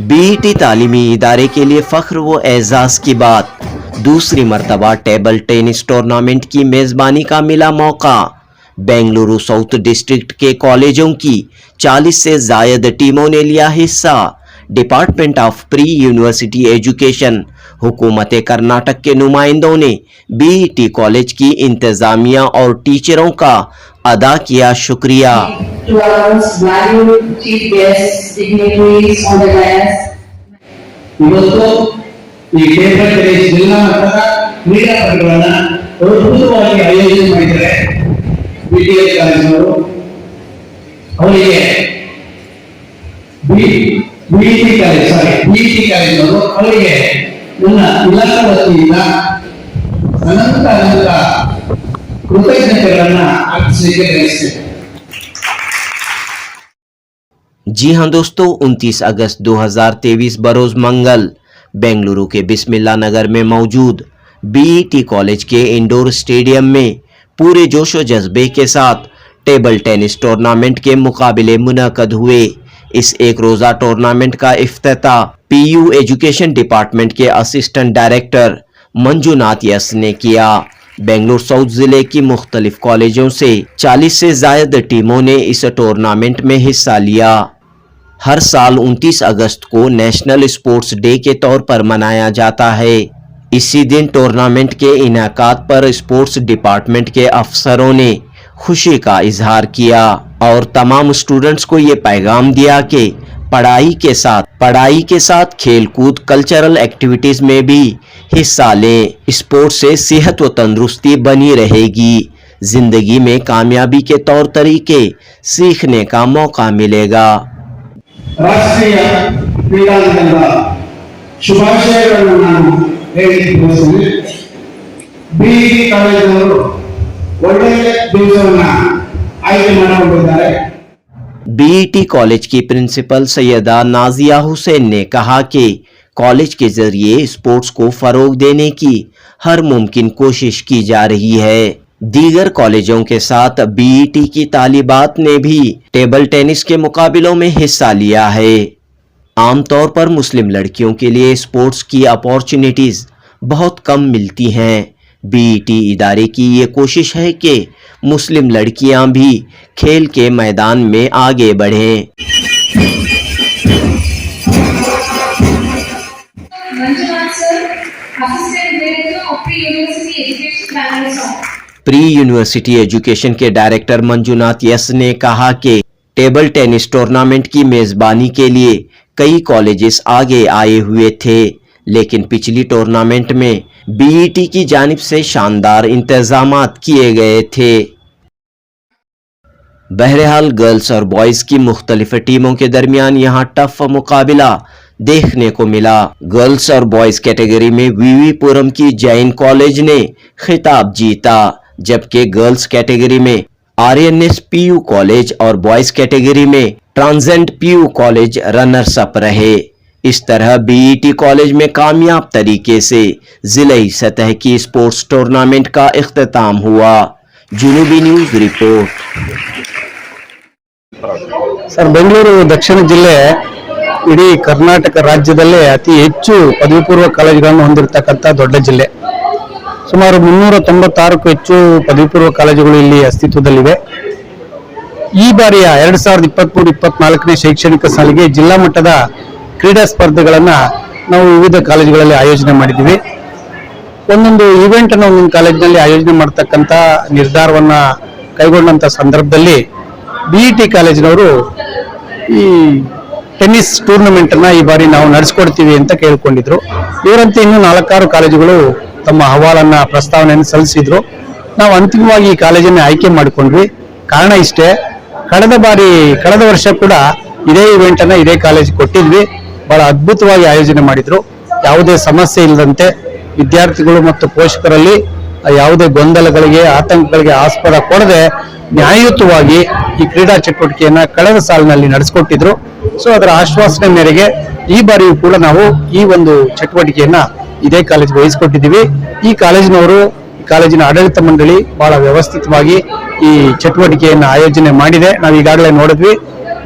BET तालीमी इदारे के लिए फख्र व एजाज की बात। दूसरी मर्तबा टेबल टेनिस टूर्नामेंट की मेजबानी का मिला मौका। बेंगलुरु साउथ डिस्ट्रिक्ट के कॉलेजों की 40 से जायद टीमों ने लिया हिस्सा। Department of pre university education हुकूमत कर्नाटक के नुमाइंदों ने बीईटी कॉलेज की इंतजामिया और टीचरों का अदा किया शुक्रिया। जी हां दोस्तों, 29 अगस्त 2023 बरोज मंगल बेंगलुरु के बिस्मिल्लाह नगर में मौजूद बीईटी कॉलेज के इंडोर स्टेडियम में पूरे जोशो जज्बे के साथ टेबल टेनिस टूर्नामेंट के मुकाबले मुनक्कद हुए। इस एक रोजा टूर्नामेंट का इफ्तिताह पीयू एजुकेशन डिपार्टमेंट के असिस्टेंट डायरेक्टर मंजुनाथ यस ने किया। बेंगलुरु साउथ जिले की मुख्तलिफ कॉलेजों से 40 से जायद टीमों ने इस टूर्नामेंट में हिस्सा लिया। हर साल 29 अगस्त को नेशनल स्पोर्ट्स डे के तौर पर मनाया जाता है। इसी दिन टूर्नामेंट के इनाकात पर स्पोर्ट्स डिपार्टमेंट के अफसरों ने खुशी का इजहार किया और तमाम स्टूडेंट्स को ये पैगाम दिया कि पढ़ाई के साथ खेलकूद कल्चरल एक्टिविटीज में भी हिस्सा लें। स्पोर्ट्स से सेहत व तंदुरुस्ती बनी रहेगी। जिंदगी में कामयाबी के तौर तरीके सीखने का मौका मिलेगा। राष्ट्रीय क्रीडा दिनದ ಶುಭಾಶಯಗಳನ್ನು ನಾನು ಹೇಳಲಿಕ್ಕೆ ಬಯಸುತ್ತೇನೆ। ಬಿಇಟಿ ಕಾಲೇಜಿನವರು ಒಳ್ಳೆಯ ದಿವಸವನ್ನ ಆಯ್ಕೆ ಮಾಡಿಕೊಂಡಿದ್ದಾರೆ। बीईटी कॉलेज की प्रिंसिपल सैयदा नाजिया हुसैन ने कहा कि कॉलेज के जरिए स्पोर्ट्स को फरोग देने की हर मुमकिन कोशिश की जा रही है। दीगर कॉलेजों के साथ बीईटी की तालिबात ने भी टेबल टेनिस के मुकाबलों में हिस्सा लिया है। आमतौर पर मुस्लिम लड़कियों के लिए स्पोर्ट्स की अपॉर्चुनिटीज बहुत कम मिलती हैं। बीईटी इदारे की ये कोशिश है कि मुस्लिम लड़कियां भी खेल के मैदान में आगे बढ़ें। प्री यूनिवर्सिटी एजुकेशन के डायरेक्टर मंजुनाथ यस ने कहा कि टेबल टेनिस टूर्नामेंट की मेजबानी के लिए कई कॉलेजेस आगे आए हुए थे, लेकिन पिछली टूर्नामेंट में बीईटी की जानिब से शानदार इंतजामात किए गए थे। बहरहाल गर्ल्स और बॉयज की मुख्तलिफ टीमों के दरमियान यहाँ टफ मुकाबला देखने को मिला। गर्ल्स और बॉयज कैटेगरी में वीवीपुरम की जैन कॉलेज ने खिताब जीता, जबकि गर्ल्स कैटेगरी में आरएनएस पीयू कॉलेज और बॉयज कैटेगरी में Transcend PU college runners up रहे। इस तरह बीईटी कॉलेज में कामयाब तरीके से जिले सतह की स्पोर्ट्स टूर्नामेंट का इख्तिताम हुआ। जुनूबी न्यूज रिपोर्ट। सर, ಬೆಂಗಳೂರು ದಕ್ಷಿಣ ಜಿಲ್ಲೆ ಇಡೀ ಕರ್ನಾಟಕ ರಾಜ್ಯದಲ್ಲೇ ಅತಿ ಹೆಚ್ಚು ಪದವಿ ಪೂರ್ವ ಕಾಲೇಜುಗಳನ್ನು ಹೊಂದಿರತಕ್ಕಂತ ದೊಡ್ಡ ಜಿಲ್ಲೆ। ಸುಮಾರು 396ಕ್ಕೂ ಹೆಚ್ಚು ಪದವಿ ಪೂರ್ವ ಕಾಲೇಜುಗಳು ಇಲ್ಲಿ ಅಸ್ತಿತ್ವದಲ್ಲಿವೆ। ಈ ಬಾರಿಯ 2023-24ನೇ ಶೈಕ್ಷಣಿಕ ಸಾಲಿಗೆ ಜಿಲ್ಲಾ ಮಟ್ಟದ ಕ್ರೀಡಾ ಸ್ಪರ್ಧೆಗಳನ್ನ ನಾವು ವಿವಿಧ ಕಾಲೇಜುಗಳಲ್ಲಿ ಆಯೋಜನೆ ಮಾಡಿದ್ದೀವಿ। ಒಂದೊಂದು ಈವೆಂಟ್ ಅನ್ನು ಒಂದೊಂದು ಕಾಲೇಜಿನಲ್ಲಿ ಆಯೋಜನೆ ಮಾಡತಕ್ಕಂತ ನಿರ್ಧಾರವನ್ನ ಕೈಗೊಂಡಂತ ಸಂದರ್ಭದಲ್ಲಿ बीईटी ಕಾಲೇಜಿನವರು ಈ ಟೆನ್ನಿಸ್ ಟೂರ್ನಮೆಂಟ್ ಅನ್ನು ಈ ಬಾರಿ ನಾವು ನಡೆಸಿಕೊಡ್ತೀವಿ ಅಂತ ಕೇಳಿಕೊಂಡಿದ್ರು। ಇವರಂತೆ ಇನ್ನೂ 4-6 ಕಾಲೇಜುಗಳು ತಮ್ಮ ಅಹವಾಲನ್ನ ಪ್ರಸ್ತಾವನೆಯನ್ನು ಸಲ್ಲಿಸಿದ್ರು। ನಾವು ಅಂತಿಮವಾಗಿ ಈ ಕಾಲೇಜನ್ನು ಆಯ್ಕೆ ಮಾಡಿಕೊಂಡ್ವಿ। ಕಾರಣ ಇಷ್ಟೇ, ಕಳೆದ ವರ್ಷ ಕೂಡ ಇದೇ ಇವೆಂಟ್ ಅನ್ನು ಇದೇ ಕಾಲೇಜ್ ಕೊಟ್ಟಿದ್ವಿ। ಬಹಳ ಅದ್ಭುತವಾಗಿ ಆಯೋಜನೆ ಮಾಡಿದ್ರು। ಯಾವುದೇ ಸಮಸ್ಯೆ ಇಲ್ಲದಂತೆ ವಿದ್ಯಾರ್ಥಿಗಳು ಮತ್ತು ಪೋಷಕರಲ್ಲಿ ಯಾವುದೇ ಗೊಂದಲಗಳಿಗೆ ಆತಂಕಗಳಿಗೆ ಆಸ್ಪದ ಕೊಡದೆ ನ್ಯಾಯಯುತವಾಗಿ ಈ ಕ್ರೀಡಾ ಚಟುವಟಿಕೆಯನ್ನ ಕಳೆದ ಸಾಲಿನಲ್ಲಿ ನಡೆಸಿಕೊಟ್ಟಿದ್ರು। ಸೊ ಅದರ ಆಶ್ವಾಸನೆ ಮೇರೆಗೆ ಈ ಬಾರಿಯೂ ಕೂಡ ನಾವು ಈ ಒಂದು ಚಟುವಟಿಕೆಯನ್ನ ಇದೇ ಕಾಲೇಜಿಗೆ ವಹಿಸಿಕೊಟ್ಟಿದ್ದೀವಿ। ಈ ಕಾಲೇಜಿನ ಆಡಳಿತ ಮಂಡಳಿ ಬಹಳ ವ್ಯವಸ್ಥಿತವಾಗಿ ಈ ಚಟುವಟಿಕೆಯನ್ನ ಆಯೋಜನೆ ಮಾಡಿದೆ। ನಾವು ಈಗಾಗಲೇ ನೋಡಿದ್ವಿ,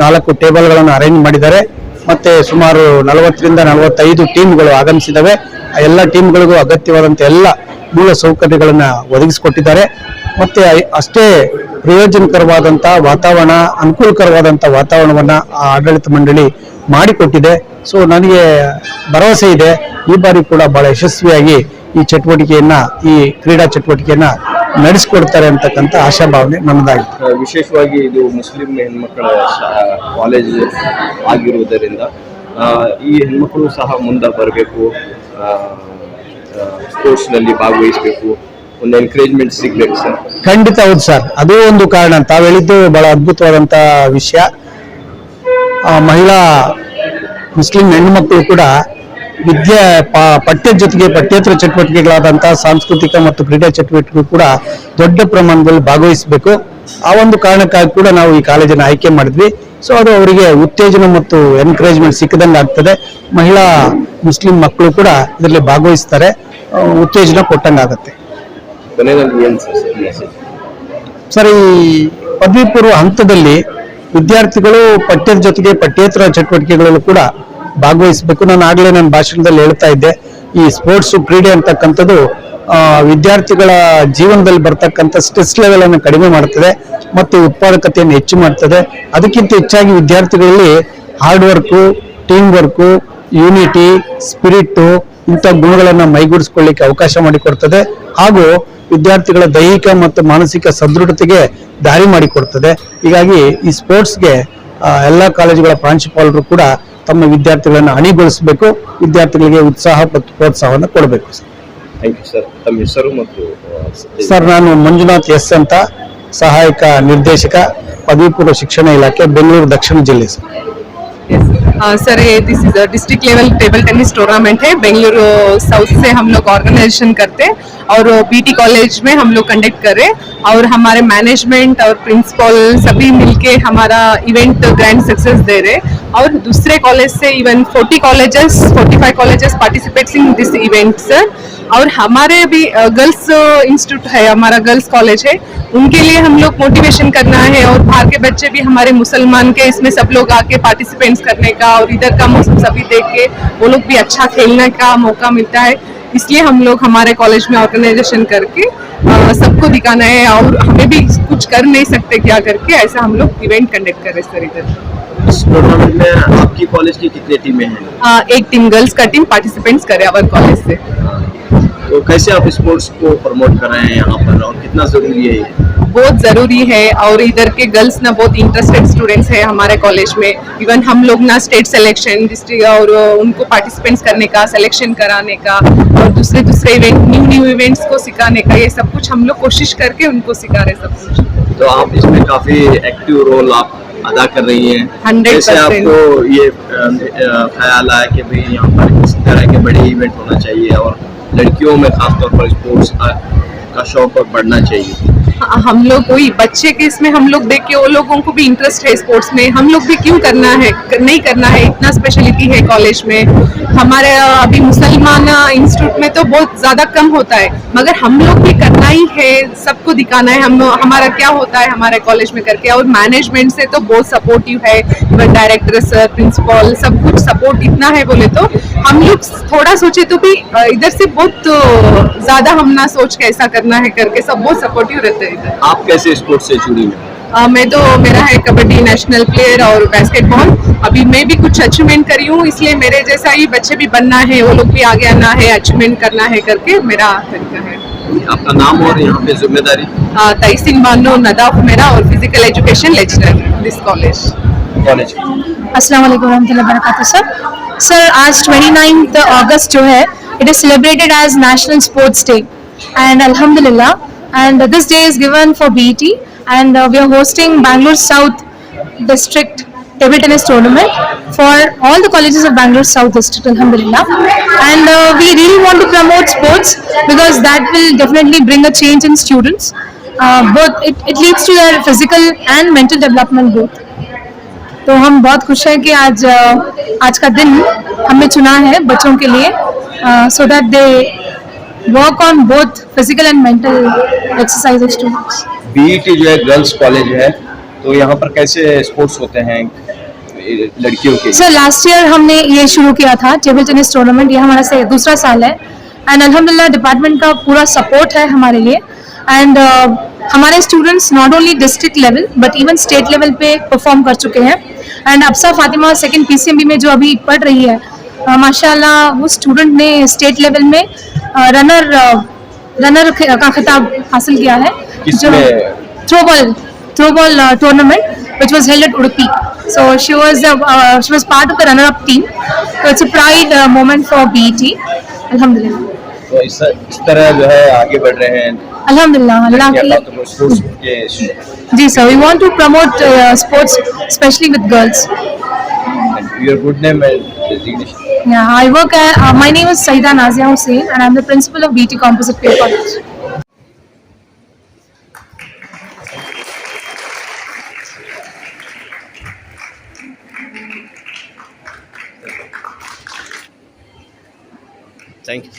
4 ಟೇಬಲ್ಗಳನ್ನು ಅರೇಂಜ್ ಮಾಡಿದ್ದಾರೆ ಮತ್ತೆ ಸುಮಾರು 40ರಿಂದ 45 ಟೀಮ್ಗಳು ಆಗಮಿಸಿದವೆ. ಆ ಎಲ್ಲ ಟೀಮ್ಗಳಿಗೂ ಅಗತ್ಯವಾದಂತ ಎಲ್ಲ ಮೂಲ ಸೌಕರ್ಯಗಳನ್ನ ಒದಗಿಸಿಕೊಟ್ಟಿದ್ದಾರೆ. ಮತ್ತೆ ಅಷ್ಟೇ ಪ್ರಯೋಜನಕರವಾದಂತ ವಾತಾವರಣ, ಅನುಕೂಲಕರವಾದಂತ ವಾತಾವರಣವನ್ನ ಆ ಆಡಳಿತ ಮಂಡಳಿ ಮಾಡಿಕೊಟ್ಟಿದೆ. ಸೊ ನನಗೆ ಭರವಸೆ ಇದೆ ಈ ಬಾರಿ ಕೂಡ ಬಹಳ ಯಶಸ್ವಿಯಾಗಿ ಈ ಚಟುವಟಿಕೆಯನ್ನ, ಈ ಕ್ರೀಡಾ ಚಟುವಟಿಕೆಯನ್ನ ನಡೆಸಿಕೊಡ್ತಾರೆ ಅಂತಕ್ಕಂಥ ಆಶಾಭಾವನೆ ನನ್ನದಾಗಿದೆ. ವಿಶೇಷವಾಗಿ ಇದು ಮುಸ್ಲಿಂ ಹೆಣ್ಮಕ್ಕಳ ಕಾಲೇಜ್ ಆಗಿರುವುದರಿಂದ ಈ ಹೆಣ್ಮಕ್ಳು ಸಹ ಮುಂದೆ ಬರಬೇಕು, ಸ್ಪೋರ್ಟ್ಸ್ನಲ್ಲಿ ಭಾಗವಹಿಸಬೇಕು, ಒಂದು ಎನ್ಕರೇಜ್ಮೆಂಟ್ ಸಿಗ್ಬೇಕು ಸರ್. ಖಂಡಿತ ಹೌದು ಸರ್, ಅದು ಒಂದು ಕಾರಣ. ತಾವು ಹೇಳಿದ್ದು ಬಹಳ ಅದ್ಭುತವಾದಂತ ವಿಷಯ. ಮಹಿಳಾ ಮುಸ್ಲಿಂ ಹೆಣ್ಣುಮಕ್ಕಳು ಕೂಡ ಪಠ್ಯದ ಜೊತೆಗೆ ಪಠ್ಯೇತರ ಚಟುವಟಿಕೆಗಳಾದಂತಹ ಸಾಂಸ್ಕೃತಿಕ ಮತ್ತು ಕ್ರೀಡಾ ಚಟುವಟಿಕೆ ಕೂಡ ದೊಡ್ಡ ಪ್ರಮಾಣದಲ್ಲಿ ಭಾಗವಹಿಸಬೇಕು. ಆ ಒಂದು ಕಾರಣಕ್ಕಾಗಿ ಕೂಡ ನಾವು ಈ ಕಾಲೇಜನ್ನು ಆಯ್ಕೆ ಮಾಡಿದ್ವಿ. ಸೊ ಅದು ಅವರಿಗೆ ಉತ್ತೇಜನ ಮತ್ತು ಎನ್ಕರೇಜ್ಮೆಂಟ್ ಸಿಕ್ಕದಂಗೆ ಆಗ್ತದೆ. ಮಹಿಳಾ ಮುಸ್ಲಿಂ ಮಕ್ಕಳು ಕೂಡ ಇದರಲ್ಲಿ ಭಾಗವಹಿಸ್ತಾರೆ, ಉತ್ತೇಜನ ಕೊಟ್ಟಂಗಾಗತ್ತೆ. ಸರ್, ಈ ಪದವಿ ಪೂರ್ವ ಹಂತದಲ್ಲಿ ವಿದ್ಯಾರ್ಥಿಗಳು ಪಠ್ಯದ ಜೊತೆಗೆ ಪಠ್ಯೇತರ ಚಟುವಟಿಕೆಗಳಲ್ಲೂ ಕೂಡ ಭಾಗವಹಿಸಬೇಕು. ನಾನು ಆಗ್ಲೇ ನನ್ನ ಭಾಷಣದಲ್ಲಿ ಹೇಳ್ತಾ ಇದ್ದೆ, ಈ ಸ್ಪೋರ್ಟ್ಸ್ ಕ್ರೀಡೆ ಅಂತಕ್ಕಂಥದ್ದು ವಿದ್ಯಾರ್ಥಿಗಳ ಜೀವನದಲ್ಲಿ ಬರ್ತಕ್ಕಂಥ ಸ್ಟ್ರೆಸ್ ಲೆವೆಲ್ ಅನ್ನು ಕಡಿಮೆ ಮಾಡ್ತದೆ ಮತ್ತು ಉತ್ಪಾದಕತೆಯನ್ನು ಹೆಚ್ಚು ಮಾಡ್ತದೆ. ಅದಕ್ಕಿಂತ ಹೆಚ್ಚಾಗಿ ವಿದ್ಯಾರ್ಥಿಗಳಲ್ಲಿ hard work, team work, unity, spirit ಇಂಥ ಗುಣಗಳನ್ನು ಮೈಗೂಡಿಸ್ಕೊಳ್ಳಿಕ್ಕೆ ಅವಕಾಶ ಮಾಡಿಕೊಡ್ತದೆ. ಹಾಗೂ ವಿದ್ಯಾರ್ಥಿಗಳ ದೈಹಿಕ ಮತ್ತು ಮಾನಸಿಕ ಸದೃಢತೆಗೆ ದಾರಿ ಮಾಡಿಕೊಡ್ತದೆ. ಹೀಗಾಗಿ ಈ ಸ್ಪೋರ್ಟ್ಸ್ಗೆ ಎಲ್ಲ ಕಾಲೇಜುಗಳ ಪ್ರಾಂಶುಪಾಲರು ಕೂಡ ತಮ್ಮ ವಿದ್ಯಾರ್ಥಿಗಳನ್ನು ಅಣಿಗೊಳಿಸಬೇಕು, ವಿದ್ಯಾರ್ಥಿಗಳಿಗೆ ಉತ್ಸಾಹ ಮತ್ತು ಪ್ರೋತ್ಸಾಹವನ್ನು ಕೊಡಬೇಕು. Thank you sir. ತಮ್ಮ ಹೆಸರು ಮತ್ತು ಸರ್, ನಾನು ಮಂಜುನಾಥ್ ಎಸ್ ಅಂತ, ಸಹಾಯಕ ನಿರ್ದೇಶಕ, ಪದವಿ ಪೂರ್ವ ಶಿಕ್ಷಣ ಇಲಾಖೆ, ಬೆಂಗಳೂರು ದಕ್ಷಿಣ ಜಿಲ್ಲೆ sir. Sir, this is district level table tennis tournament है। बेंगलुरु साउथ से हम लोग ऑर्गेनाइजेशन करते हैं और बीटी कॉलेज में हम लोग कंडक्ट कर रहे हैं और हमारे मैनेजमेंट और प्रिंसिपल सभी मिलके हमारा इवेंट ग्रैंड सक्सेस दे रहे हैं। और दूसरे कॉलेज से even 45 colleges participates in this event sir. और हमारे भी गर्ल्स इंस्टीट्यूट है, हमारा गर्ल्स कॉलेज है, उनके लिए हम लोग मोटिवेशन करना है और बाहर के बच्चे भी हमारे मुसलमान के इसमें सब लोग आके पार्टिसिपेट्स करने का और इधर का मौसम सभी देख के वो लोग भी अच्छा खेलने का मौका मिलता है। इसलिए हम लोग हमारे कॉलेज में ऑर्गेनाइजेशन करके सबको दिखाना है और हमें भी कुछ कर नहीं सकते क्या करके, ऐसा हम लोग इवेंट कंडक्ट कर रहे सर। इधर इस टूर्नामेंट में आपकी कॉलेज की कितनी टीमें हैं? एक टीम गर्ल्स का टीम पार्टिसिपेट्स करे अवर कॉलेज से। तो कैसे आप स्पोर्ट्स को प्रमोट कर रहे हैं यहाँ पर और कितना जरूरी है ये? बहुत ज़रूरी है और इधर के गर्ल्स ना बहुत इंटरेस्टेड स्टूडेंट्स है हमारे कॉलेज में। इवन हम लोग ना स्टेट सिलेक्शन डिस्ट्रिक्ट और उनको पार्टिसिपेंट्स करने का, सिलेक्शन कराने का और दूसरे इवेंट, न्यू इवेंट्स को सिखाने का, ये सब कुछ हम लोग कोशिश करके उनको सिखा रहे सब कुछ। तो आप इसमें काफी एक्टिव रोल आप अदा कर रही हैं। 100%। कैसे आपको ये ख्याल आया कि भाई यहाँ पर इस तरह के बड़े इवेंट होना चाहिए और लड़कियों में खासतौर पर स्पोर्ट्स का शौक और बढ़ना चाहिए? हम लोग वही बच्चे के इसमें हम लोग देख के वो लोगों को भी इंटरेस्ट है स्पोर्ट्स में, हम लोग भी क्यों करना है, नहीं करना है, इतना स्पेशलिटी है कॉलेज में। हमारे अभी मुसलमान इंस्टीट्यूट में तो बहुत ज़्यादा कम होता है, मगर हम लोग भी करना ही है, सबको दिखाना है हमारा क्या होता है हमारे कॉलेज में करके। और मैनेजमेंट से तो बहुत सपोर्टिव है, डायरेक्टर सर, प्रिंसिपल, सब कुछ सपोर्ट इतना है बोले तो हम लोग थोड़ा सोचे तो भी इधर से बहुत ज़्यादा हम ना सोच के ऐसा करना है करके सब बहुत सपोर्टिव रहते हैं। आप कैसे स्पोर्ट्स से जुड़ी हैं? मैं तो मेरा है कबड्डी नेशनल प्लेयर और बास्केटबॉल। अभी मैं भी कुछ अचीवमेंट करी हूँ, इसलिए मेरे जैसा ही बच्चे भी बनना है, वो लोग भी आगे आना है, अचीवमेंट करना है करके मेरा तरीका है। आपका नाम और यहाँ पे जिम्मेदारी? तहसीन बानो नदाफ मेरा और physical education lecturer this college. अस्सलाम वालेकुम रहमतुल्लाहि व बरकातहू सर, आज 29 अगस्त जो है it is celebrated as national sports day and अल्हम्दुलिल्लाह and this day is given for BET and we are hosting Bangalore South District Table Tennis Tournament for all the colleges of Bangalore South District, alhamdulillah. And we really want to promote sports because that will definitely bring a change in students. Both it leads to their physical and mental development both. तो हम बहुत खुश हैं कि आज का दिन हमने चुना है बच्चों के लिए so that they work on both physical and mental exercise of students. BET जो है गर्ल्स कॉलेज है, तो यहाँ पर कैसे स्पोर्ट्स होते हैं? लड़कियों के लिए? सर लास्ट ईयर हमने ये शुरू किया था टेबल टेनिस टूर्नामेंट, ये हमारा से दूसरा साल है एंड अल्हम्दुलिल्लाह डिपार्टमेंट का पूरा सपोर्ट है हमारे लिए एंड हमारे students not only district level but even state level पे परफॉर्म कर चुके हैं एंड अब्सा फातिमा सेकंड पीसीएमबी में जो अभी पढ़ रही है माशाल्लाह वो स्टूडेंट ने स्टेट लेवल में रनर का खिताब हासिल किया है जो throwball tournament which was held at Udupi. So she was part of the runner-up team. So it's a pride moment for BET. Alhamdulillah. तो इस तरह जो है आगे बढ़ रहे हैं Alhamdulillah. Allah तो स्पोर्ट्स के जी sir, we want to promote sports especially with girls. your good name and designation. Yeah, I work my name is Saida Nazia Hussain and I'm the principal of BET Composite Play College. Thank you.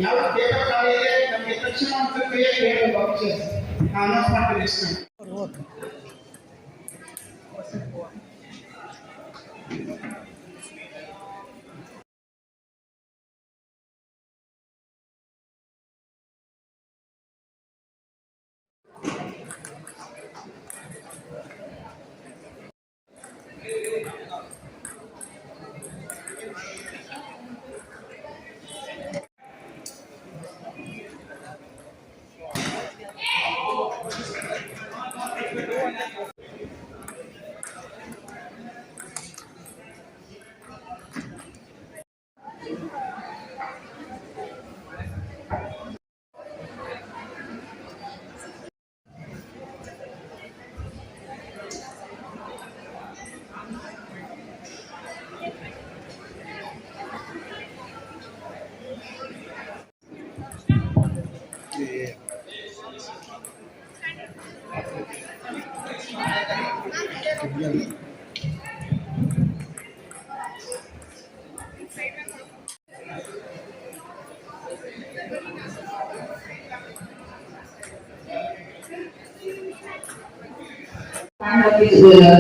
ಯಾವ paper college ನಮಗೆ ತಕ್ಷಣ ಅಂತ create ಮಾಡಬೇಕು option announce ಮಾಡ್ತೀನಿ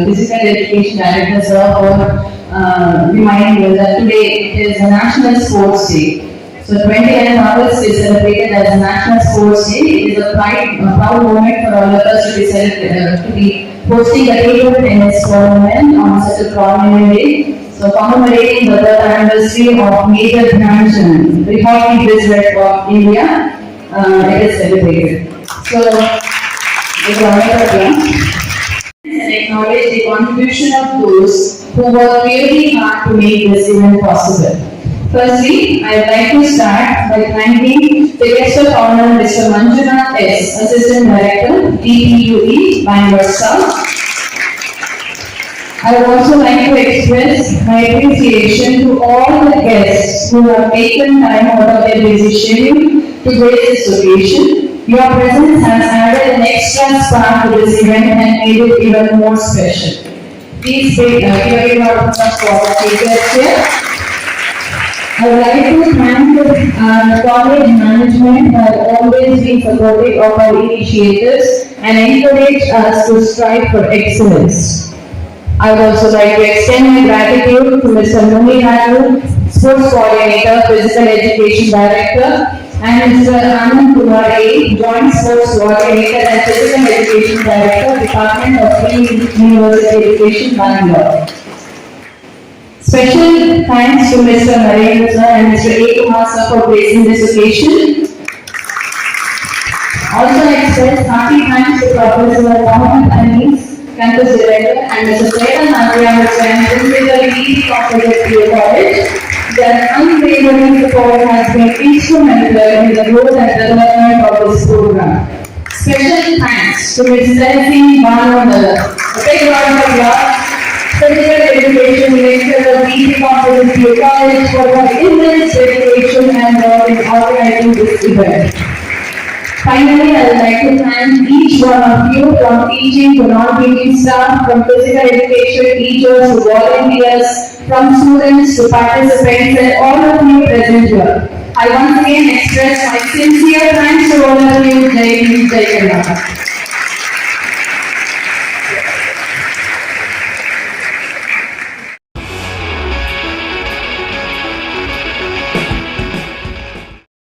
Physical Education Director sir for reminding us that today it is a National Sports Day. So 20th August is celebrated as National Sports Day. It is a proud moment for all of us to be hosting a table tennis tournament on such a prominent day. So commemorating the birth anniversary of Major Dhyan Chand, the hockey wizard of India, it is celebrated. So, it's a wonderful and acknowledge the contribution of those who worked really hard to make this event possible. Firstly, I would like to start by thanking the guest of honor, Mr. Manjunath S., Assistant Director, DPUE, Bangalore South. I would also like to express my appreciation to all the guests who have taken time out of their busy schedule to grace this occasion. Your presence has added an extra spark to this event and made it even more special. Please give a round of applause for our speakers here. I would like to thank the college management who have always been supportive of our initiatives and encouraged us to strive for excellence. I would also like to extend my gratitude to Mr. Muni Raju, Sports Coordinator, Physical Education Director, and Mr. Anand Kumar A, Joint Sports Coordinator and Physical Education Director, Department of Pre-University Education, Bangalore. Special thanks to Mr. Narendra sir and Mr. A. Kumar sir for gracing this occasion. Also express hearty thanks to Professor Mohammed Anis, Campus Director, and Mr. Saidan Andrea Hussain, Principal ED of the College. Their unwavering support has been instrumental in the growth and development of this program. Special thanks to Ms. Selvi Banwandala. A big round of applause. Physical Education Lecturer of ED Competency College for her immense dedication and work in organizing this event. Finally, I would like to thank each one of you, from teaching to non-teaching staff, from physical education teachers to volunteers, from students to participants, and all of you present here. I once again express my sincere thanks to all of you. Jai Hind, Jai Karnataka.